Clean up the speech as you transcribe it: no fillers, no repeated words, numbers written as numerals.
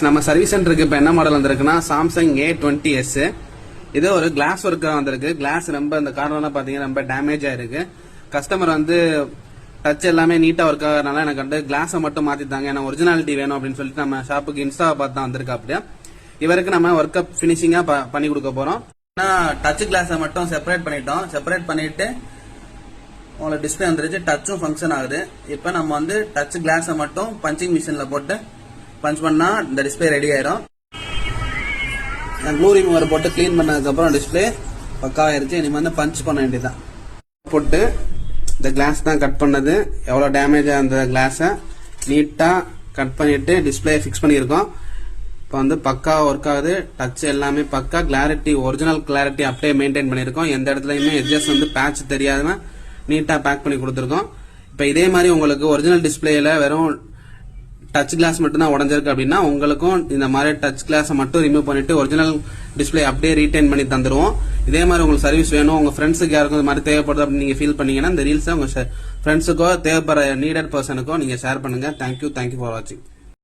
நம்ம சர்வீஸ் சென்டருக்கு இப்போ என்ன மாடல் வந்திருக்குன்னா சாம்சங் A20s. இது ஒரு கிளாஸ் ஒர்க்காக வந்திருக்கு. கிளாஸ் ரொம்ப இந்த கார்னர்லாம் பார்த்தீங்கன்னா ரொம்ப டேமேஜ் ஆயிருக்கு. கஸ்டமர் வந்து டச் எல்லாமே நீட்டா ஒர்க் ஆகிறதுனால எனக்கு வந்து கிளாஸை மட்டும் மாத்திட்டாங்க, ஏன்னா ஒரிஜினாலிட்டி வேணும் அப்படின்னு சொல்லிட்டு நம்ம ஷாப்புக்கு இன்ஸ்டாவை பார்த்து தான் வந்திருக்கு. அப்படியே இவருக்கு நம்ம ஒர்க் அப் ஃபினிஷிங்கா பண்ணி கொடுக்க போறோம். டச் கிளாஸை மட்டும் செப்பரேட் பண்ணிட்டோம். செப்பரேட் பண்ணிட்டு உங்களுக்கு டிஸ்பிளே வந்துருச்சு, டச்சும் ஃபங்க்ஷன் ஆகுது. இப்போ நம்ம வந்து டச் கிளாஸை மட்டும் பஞ்சிங் மிஷின்ல போட்டு பஞ்ச் பண்ணா இந்த டிஸ்பிளே ரெடி ஆயிரும். க்ளூ ரிமூவர் போட்டு கிளீன் பண்ணதுக்கப்புறம் டிஸ்பிளே பக்கா ஆயிருச்சு. இனிமே வந்து பஞ்ச் பண்ண வேண்டியதான். போட்டு இந்த கிளாஸ் தான் கட் பண்ணது. எவ்வளோ டேமேஜ் அந்த கிளாஸை நீட்டாக கட் பண்ணிட்டு டிஸ்பிளே ஃபிக்ஸ் பண்ணியிருக்கோம். இப்போ வந்து பக்கா ஒர்க் ஆகுது. டச் எல்லாமே பக்கா, கிளாரிட்டி ஒரிஜினல் கிளாரிட்டி அப்படியே மெயின்டைன் பண்ணியிருக்கோம். எந்த இடத்துலையுமே எட்ஜஸ் வந்து பேட்ச் தெரியாம நீட்டாக பேக் பண்ணி கொடுத்துருக்கோம். இப்போ இதே மாதிரி உங்களுக்கு ஒரிஜினல் டிஸ்பிளேல வெறும் டச் கிளாஸ் மட்டும் தான் உடஞ்சிருக்கு அப்படின்னா உங்களுக்கும் இந்த மாதிரி டச் கிளாஸை மட்டும் ரிமூவ் பண்ணிட்டு ஒரிஜினல் டிஸ்பிளே அப்படியே ரீடைன் பண்ணி தந்துருவோம். இதே மாதிரி உங்களுக்கு சர்வீஸ் வேணும், உங்க ஃப்ரெண்ட்ஸுக்கு யாருக்கும் இந்த மாதிரி தேவைப்படுது அப்படின்னு நீங்க ஃபீல் பண்ணீங்கன்னா இந்த ரீல்ஸை உங்க ஃப்ரெண்ட்ஸுக்கோ தேவைப்படுற நீடட் பர்சனுக்கோ நீங்க ஷேர் பண்ணுங்க. தேங்க்யூ ஃபார் வாட்சிங்.